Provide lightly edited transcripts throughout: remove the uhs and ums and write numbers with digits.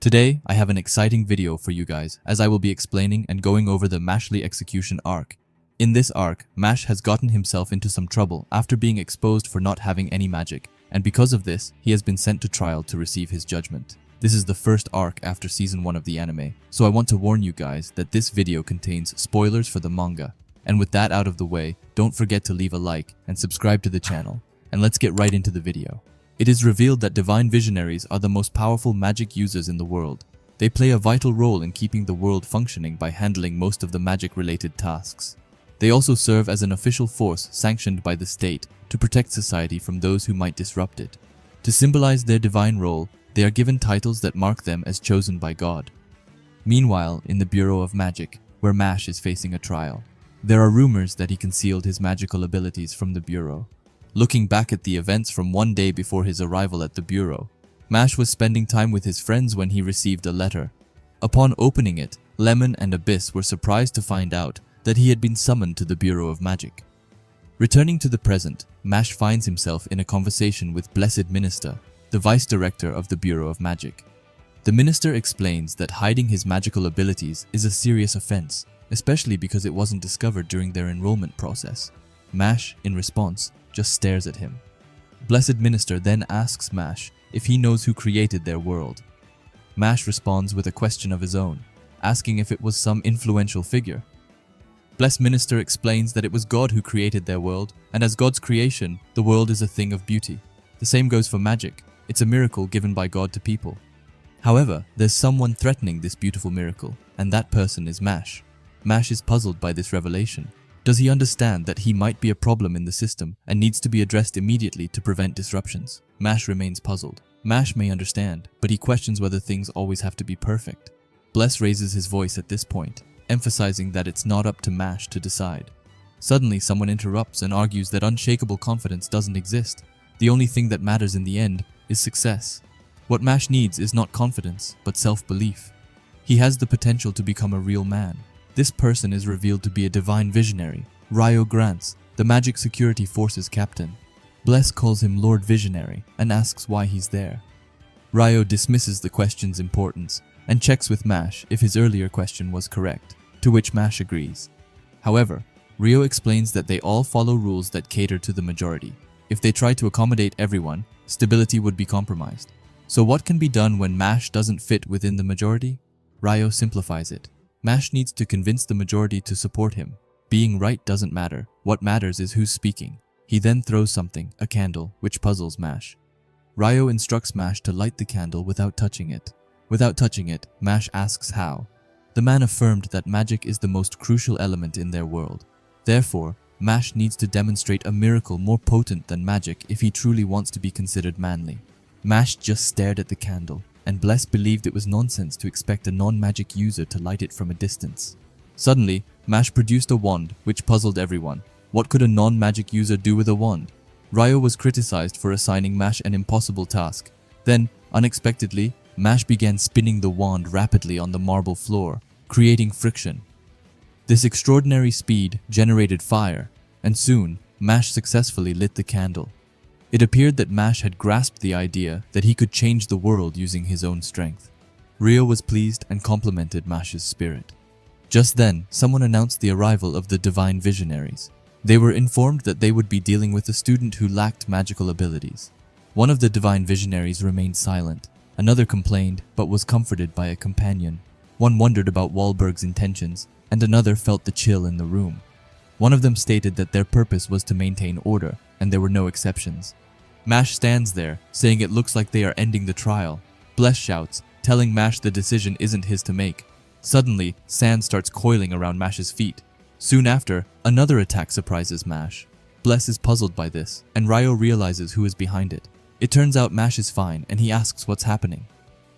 Today, I have an exciting video for you guys, as I will be explaining and going over the Mashle execution arc. In this arc, Mash has gotten himself into some trouble after being exposed for not having any magic, and because of this, he has been sent to trial to receive his judgment. This is the first arc after season 1 of the anime, so I want to warn you guys that this video contains spoilers for the manga. And with that out of the way, don't forget to leave a like and subscribe to the channel, and let's get right into the video. It is revealed that divine visionaries are the most powerful magic users in the world. They play a vital role in keeping the world functioning by handling most of the magic-related tasks. They also serve as an official force sanctioned by the state to protect society from those who might disrupt it. To symbolize their divine role, they are given titles that mark them as chosen by God. Meanwhile, in the Bureau of Magic, where Mash is facing a trial, there are rumors that he concealed his magical abilities from the Bureau. Looking back at the events from one day before his arrival at the Bureau, Mash was spending time with his friends when he received a letter. Upon opening it, Lemon and Abyss were surprised to find out that he had been summoned to the Bureau of Magic. Returning to the present, Mash finds himself in a conversation with Blessed Minister, the Vice Director of the Bureau of Magic. The Minister explains that hiding his magical abilities is a serious offense, especially because it wasn't discovered during their enrollment process. Mash, in response, just stares at him. Blessed Minister then asks Mash if he knows who created their world. Mash responds with a question of his own, asking if it was some influential figure. Blessed Minister explains that it was God who created their world, and as God's creation, the world is a thing of beauty. The same goes for magic. It's a miracle given by God to people. However, there's someone threatening this beautiful miracle, and that person is Mash. Mash is puzzled by this revelation. Does he understand that he might be a problem in the system and needs to be addressed immediately to prevent disruptions? Mash remains puzzled. Mash may understand, but he questions whether things always have to be perfect. Bless raises his voice at this point, emphasizing that it's not up to Mash to decide. Suddenly, someone interrupts and argues that unshakable confidence doesn't exist. The only thing that matters in the end is success. What Mash needs is not confidence, but self-belief. He has the potential to become a real man. This person is revealed to be a divine visionary, Ryo Grants, the Magic Security Forces captain. Bless calls him Lord Visionary and asks why he's there. Ryo dismisses the question's importance and checks with Mash if his earlier question was correct, to which Mash agrees. However, Ryo explains that they all follow rules that cater to the majority. If they try to accommodate everyone, stability would be compromised. So what can be done when Mash doesn't fit within the majority? Ryo simplifies it. Mash needs to convince the majority to support him. Being right doesn't matter. What matters is who's speaking. He then throws something, a candle, which puzzles Mash. Ryo instructs Mash to light the candle without touching it. Without touching it, Mash asks how. The man affirmed that magic is the most crucial element in their world. Therefore, Mash needs to demonstrate a miracle more potent than magic if he truly wants to be considered manly. Mash just stared at the candle, and Bless believed it was nonsense to expect a non-magic user to light it from a distance. Suddenly, Mash produced a wand, which puzzled everyone. What could a non-magic user do with a wand? Ryo was criticized for assigning Mash an impossible task. Then, unexpectedly, Mash began spinning the wand rapidly on the marble floor, creating friction. This extraordinary speed generated fire, and soon, Mash successfully lit the candle. It appeared that Mash had grasped the idea that he could change the world using his own strength. Ryo was pleased and complimented Mash's spirit. Just then, someone announced the arrival of the Divine Visionaries. They were informed that they would be dealing with a student who lacked magical abilities. One of the Divine Visionaries remained silent. Another complained, but was comforted by a companion. One wondered about Wahlberg's intentions, and another felt the chill in the room. One of them stated that their purpose was to maintain order, and there were no exceptions. Mash stands there, saying it looks like they are ending the trial. Bless shouts, telling Mash the decision isn't his to make. Suddenly, sand starts coiling around Mash's feet. Soon after, another attack surprises Mash. Bless is puzzled by this, and Ryo realizes who is behind it. It turns out Mash is fine, and he asks what's happening.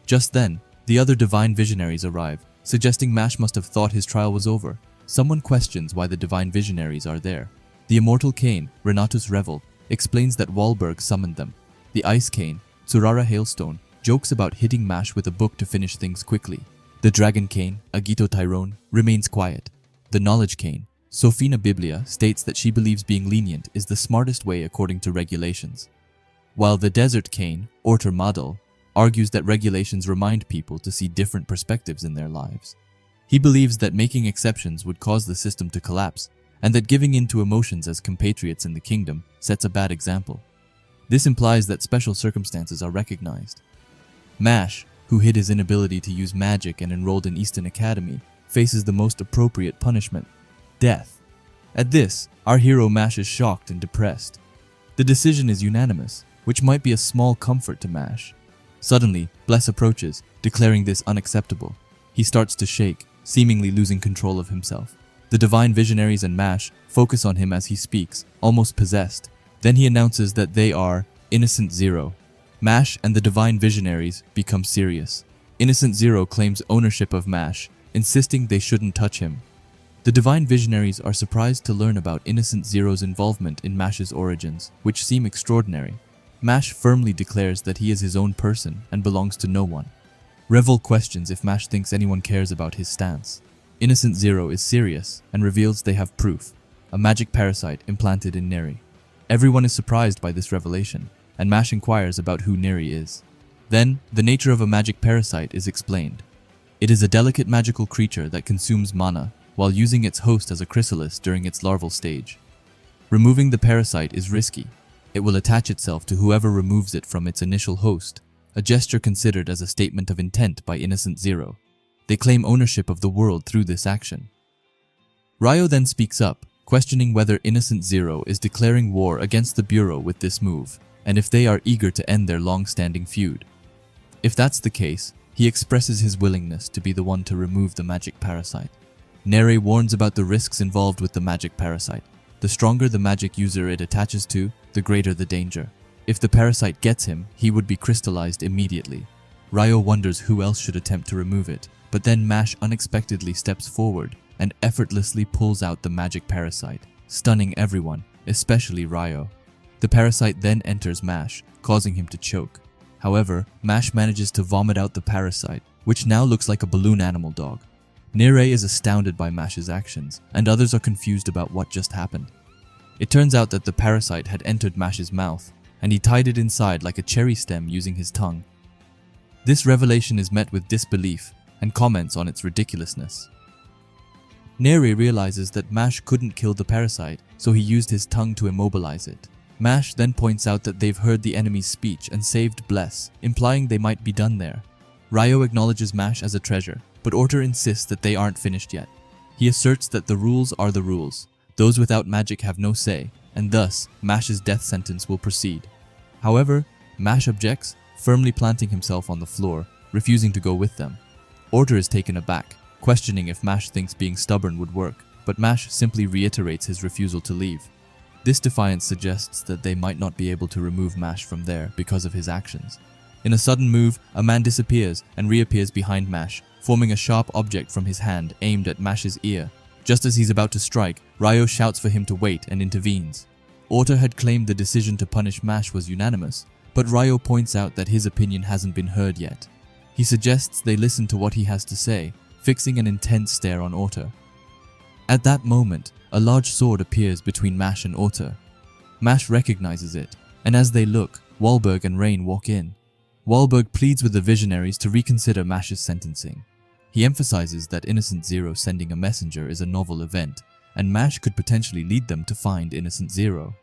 Just then, the other Divine Visionaries arrive, suggesting Mash must have thought his trial was over. Someone questions why the Divine Visionaries are there. The Immortal Cane, Renatus Revel, explains that Wahlberg summoned them. The Ice Cane, Tsurara Hailstone, jokes about hitting Mash with a book to finish things quickly. The Dragon Cane, Agito Tyrone, remains quiet. The Knowledge Cane, Sofina Biblia, states that she believes being lenient is the smartest way according to regulations. While the Desert Cane, Orter Madel, argues that regulations remind people to see different perspectives in their lives. He believes that making exceptions would cause the system to collapse, and that giving in to emotions as compatriots in the kingdom sets a bad example. This implies that special circumstances are recognized. Mash, who hid his inability to use magic and enrolled in Eastern Academy, faces the most appropriate punishment: death. At this, our hero Mash is shocked and depressed. The decision is unanimous, which might be a small comfort to Mash. Suddenly, Bless approaches, declaring this unacceptable. He starts to shake, seemingly losing control of himself. The divine visionaries and Mash focus on him as he speaks, almost possessed. Then he announces that they are Innocent Zero. Mash and the divine visionaries become serious. Innocent Zero claims ownership of Mash, insisting they shouldn't touch him. The divine visionaries are surprised to learn about Innocent Zero's involvement in Mash's origins, which seem extraordinary. Mash firmly declares that he is his own person and belongs to no one. Revel questions if Mash thinks anyone cares about his stance. Innocent Zero is serious and reveals they have proof: a magic parasite implanted in Neri. Everyone is surprised by this revelation, and Mash inquires about who Neri is. Then, the nature of a magic parasite is explained. It is a delicate magical creature that consumes mana, while using its host as a chrysalis during its larval stage. Removing the parasite is risky. It will attach itself to whoever removes it from its initial host, a gesture considered as a statement of intent by Innocent Zero. They claim ownership of the world through this action. Ryo then speaks up, questioning whether Innocent Zero is declaring war against the Bureau with this move, and if they are eager to end their long-standing feud. If that's the case, he expresses his willingness to be the one to remove the magic parasite. Nere warns about the risks involved with the magic parasite. The stronger the magic user it attaches to, the greater the danger. If the parasite gets him, he would be crystallized immediately. Ryo wonders who else should attempt to remove it, but then Mash unexpectedly steps forward and effortlessly pulls out the magic parasite, stunning everyone, especially Ryo. The parasite then enters Mash, causing him to choke. However, Mash manages to vomit out the parasite, which now looks like a balloon animal dog. Nere is astounded by Mash's actions, and others are confused about what just happened. It turns out that the parasite had entered Mash's mouth, and he tied it inside like a cherry stem using his tongue. This revelation is met with disbelief, and comments on its ridiculousness. Nere realizes that Mash couldn't kill the parasite, so he used his tongue to immobilize it. Mash then points out that they've heard the enemy's speech and saved Bless, implying they might be done there. Ryo acknowledges Mash as a treasure, but Orter insists that they aren't finished yet. He asserts that the rules are the rules. Those without magic have no say, and thus, Mash's death sentence will proceed. However, Mash objects, firmly planting himself on the floor, refusing to go with them. Orter is taken aback, questioning if Mash thinks being stubborn would work, but Mash simply reiterates his refusal to leave. This defiance suggests that they might not be able to remove Mash from there because of his actions. In a sudden move, a man disappears and reappears behind Mash, forming a sharp object from his hand aimed at Mash's ear. Just as he's about to strike, Ryo shouts for him to wait and intervenes. Orter had claimed the decision to punish Mash was unanimous, but Ryo points out that his opinion hasn't been heard yet. He suggests they listen to what he has to say, fixing an intense stare on Orter. At that moment, a large sword appears between Mash and Orter. Mash recognizes it, and as they look, Wahlberg and Rain walk in. Wahlberg pleads with the visionaries to reconsider Mash's sentencing. He emphasizes that Innocent Zero sending a messenger is a novel event, and Mash could potentially lead them to find Innocent Zero.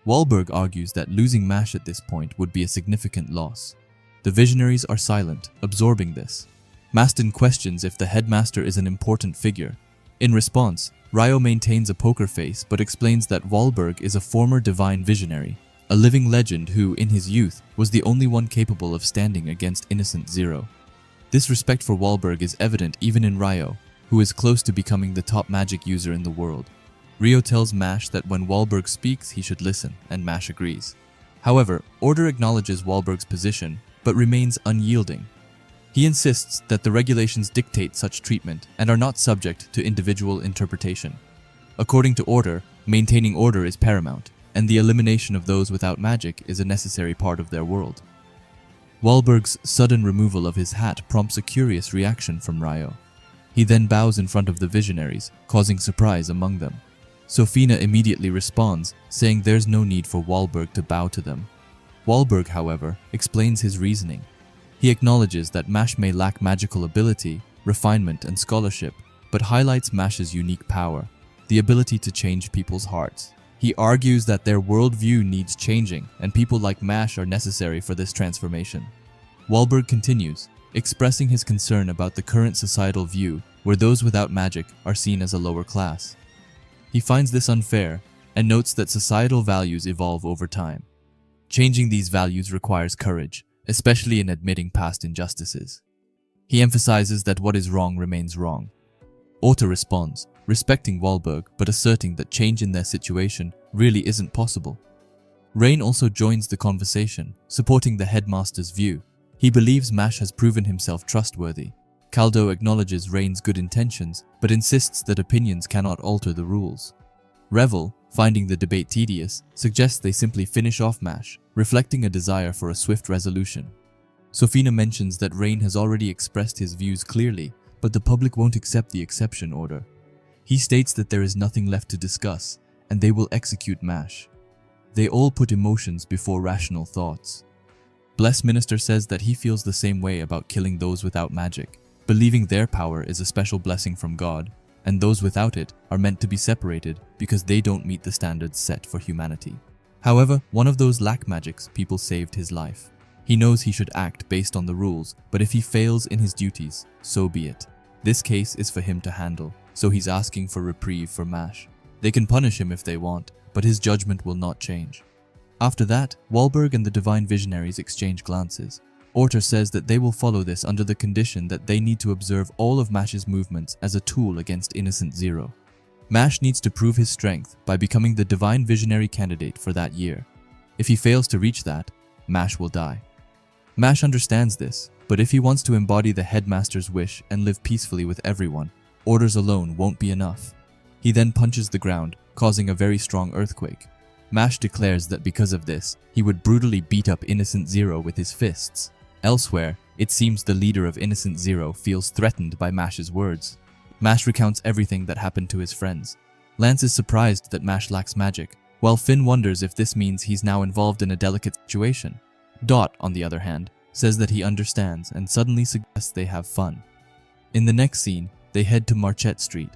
Wahlberg argues that losing Mash at this point would be a significant loss. The visionaries are silent, absorbing this. Maston questions if the headmaster is an important figure. In response, Ryo maintains a poker face but explains that Wahlberg is a former divine visionary, a living legend who, in his youth, was the only one capable of standing against Innocent Zero. This respect for Wahlberg is evident even in Ryo, who is close to becoming the top magic user in the world. Ryo tells Mash that when Wahlberg speaks, he should listen, and Mash agrees. However, Orter acknowledges Wahlberg's position, but remains unyielding. He insists that the regulations dictate such treatment and are not subject to individual interpretation. According to Orter, maintaining order is paramount, and the elimination of those without magic is a necessary part of their world. Wahlberg's sudden removal of his hat prompts a curious reaction from Ryo. He then bows in front of the visionaries, causing surprise among them. Sofina immediately responds, saying there's no need for Wahlberg to bow to them. Wahlberg, however, explains his reasoning. He acknowledges that Mash may lack magical ability, refinement, and scholarship, but highlights Mash's unique power, the ability to change people's hearts. He argues that their worldview needs changing, and people like Mash are necessary for this transformation. Wahlberg continues, expressing his concern about the current societal view where those without magic are seen as a lower class. He finds this unfair and notes that societal values evolve over time. Changing these values requires courage, especially in admitting past injustices. He emphasizes that what is wrong remains wrong. Otto responds, respecting Wahlberg but asserting that change in their situation really isn't possible. Rain also joins the conversation, supporting the headmaster's view. He believes Mash has proven himself trustworthy. Caldo acknowledges Rain's good intentions but insists that opinions cannot alter the rules. Revel, finding the debate tedious, suggests they simply finish off Mash, reflecting a desire for a swift resolution. Sofina mentions that Rain has already expressed his views clearly, but the public won't accept the exception order. He states that there is nothing left to discuss, and they will execute Mash. They all put emotions before rational thoughts. Bless Minister says that he feels the same way about killing those without magic, believing their power is a special blessing from God, and those without it are meant to be separated because they don't meet the standards set for humanity. However, one of those lack magics people saved his life. He knows he should act based on the rules, but if he fails in his duties, so be it. This case is for him to handle, so he's asking for reprieve for Mash. They can punish him if they want, but his judgment will not change. After that, Wahlberg and the Divine Visionaries exchange glances. Orter says that they will follow this under the condition that they need to observe all of Mash's movements as a tool against Innocent Zero. Mash needs to prove his strength by becoming the Divine Visionary candidate for that year. If he fails to reach that, Mash will die. Mash understands this, but if he wants to embody the headmaster's wish and live peacefully with everyone, orders alone won't be enough. He then punches the ground, causing a very strong earthquake. Mash declares that because of this, he would brutally beat up Innocent Zero with his fists. Elsewhere, it seems the leader of Innocent Zero feels threatened by Mash's words. Mash recounts everything that happened to his friends. Lance is surprised that Mash lacks magic, while Finn wonders if this means he's now involved in a delicate situation. Dot, on the other hand, says that he understands and suddenly suggests they have fun. In the next scene, they head to Marquette Street.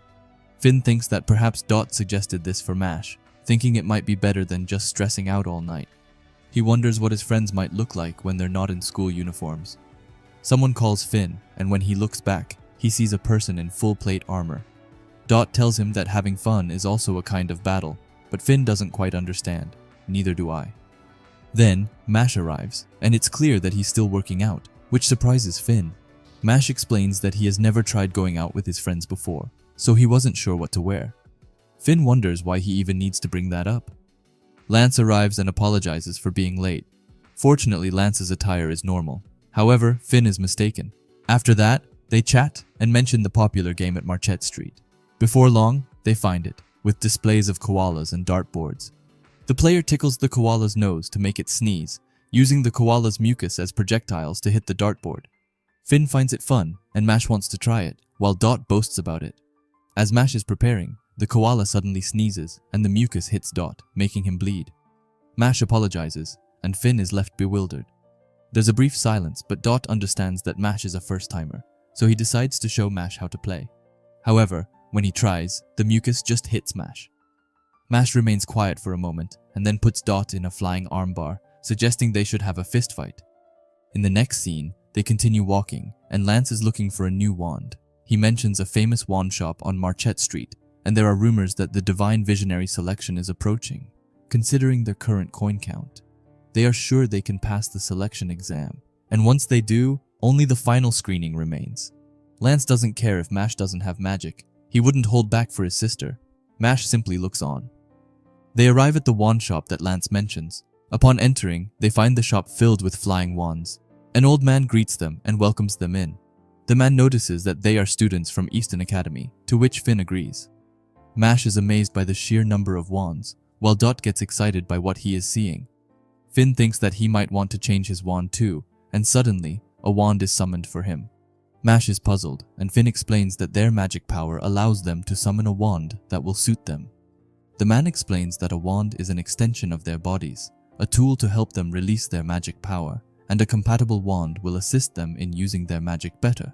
Finn thinks that perhaps Dot suggested this for Mash, thinking it might be better than just stressing out all night. He wonders what his friends might look like when they're not in school uniforms. Someone calls Finn, and when he looks back, he sees a person in full plate armor. Dot tells him that having fun is also a kind of battle, but Finn doesn't quite understand. Neither do I. Then, Mash arrives, and it's clear that he's still working out, which surprises Finn. Mash explains that he has never tried going out with his friends before, so he wasn't sure what to wear. Finn wonders why he even needs to bring that up. Lance arrives and apologizes for being late. Fortunately, Lance's attire is normal. However, Finn is mistaken. After that, they chat and mention the popular game at Marquette Street. Before long, they find it, with displays of koalas and dartboards. The player tickles the koala's nose to make it sneeze, using the koala's mucus as projectiles to hit the dartboard. Finn finds it fun, and Mash wants to try it, while Dot boasts about it. As Mash is preparing, the koala suddenly sneezes, and the mucus hits Dot, making him bleed. Mash apologizes, and Finn is left bewildered. There's a brief silence, but Dot understands that Mash is a first-timer, so he decides to show Mash how to play. However, when he tries, the mucus just hits Mash. Mash remains quiet for a moment, and then puts Dot in a flying armbar, suggesting they should have a fist fight. In the next scene, they continue walking, and Lance is looking for a new wand. He mentions a famous wand shop on Marquette Street, and there are rumors that the Divine Visionary selection is approaching. Considering their current coin count, they are sure they can pass the selection exam, and once they do, only the final screening remains. Lance doesn't care if Mash doesn't have magic. He wouldn't hold back for his sister. Mash simply looks on. They arrive at the wand shop that Lance mentions. Upon entering, they find the shop filled with flying wands. An old man greets them and welcomes them in. The man notices that they are students from Easton Academy, to which Finn agrees. Mash is amazed by the sheer number of wands, while Dot gets excited by what he is seeing. Finn thinks that he might want to change his wand too, and suddenly, a wand is summoned for him. Mash is puzzled, and Finn explains that their magic power allows them to summon a wand that will suit them. The man explains that a wand is an extension of their bodies, a tool to help them release their magic power, and a compatible wand will assist them in using their magic better.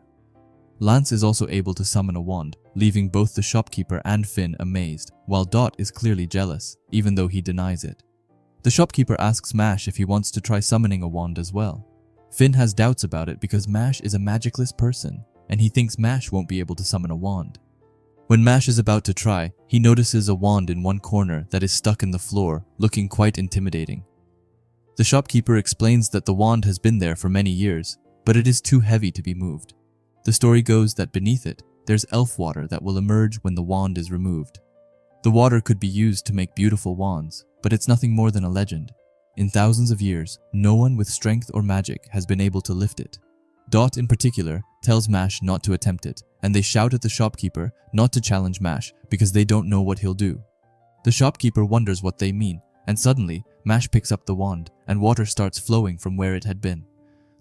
Lance is also able to summon a wand, leaving both the shopkeeper and Finn amazed, while Dot is clearly jealous, even though he denies it. The shopkeeper asks Mash if he wants to try summoning a wand as well. Finn has doubts about it because Mash is a magicless person, and he thinks Mash won't be able to summon a wand. When Mash is about to try, he notices a wand in one corner that is stuck in the floor, looking quite intimidating. The shopkeeper explains that the wand has been there for many years, but it is too heavy to be moved. The story goes that beneath it, there's elf water that will emerge when the wand is removed. The water could be used to make beautiful wands, but it's nothing more than a legend. In thousands of years, no one with strength or magic has been able to lift it. Dot, in particular, tells Mash not to attempt it, and they shout at the shopkeeper not to challenge Mash because they don't know what he'll do. The shopkeeper wonders what they mean, and suddenly, Mash picks up the wand, and water starts flowing from where it had been.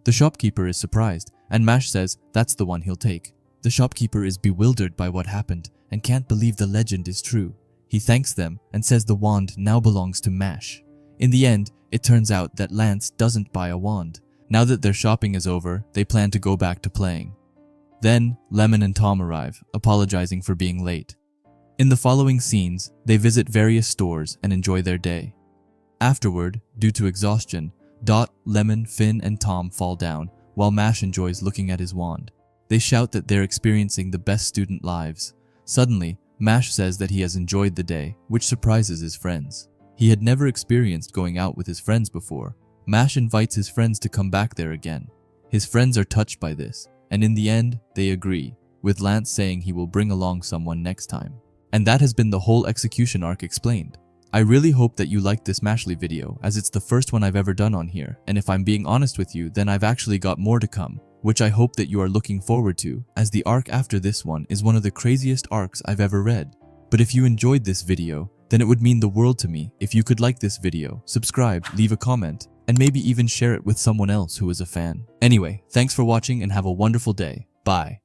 The shopkeeper is surprised, and Mash says that's the one he'll take. The shopkeeper is bewildered by what happened and can't believe the legend is true. He thanks them and says the wand now belongs to Mash. In the end, it turns out that Lance doesn't buy a wand. Now that their shopping is over, they plan to go back to playing. Then, Lemon and Tom arrive, apologizing for being late. In the following scenes, they visit various stores and enjoy their day. Afterward, due to exhaustion, Dot, Lemon, Finn, and Tom fall down, while Mash enjoys looking at his wand. They shout that they're experiencing the best student lives. Suddenly, Mash says that he has enjoyed the day, which surprises his friends. He had never experienced going out with his friends before. Mash invites his friends to come back there again. His friends are touched by this, and in the end, they agree, with Lance saying he will bring along someone next time. And that has been the whole execution arc explained. I really hope that you liked this Mashle video, as it's the first one I've ever done on here, and if I'm being honest with you, then I've actually got more to come, which I hope that you are looking forward to, as the arc after this one is one of the craziest arcs I've ever read. But if you enjoyed this video, then it would mean the world to me if you could like this video, subscribe, leave a comment, and maybe even share it with someone else who is a fan. Anyway, thanks for watching and have a wonderful day. Bye.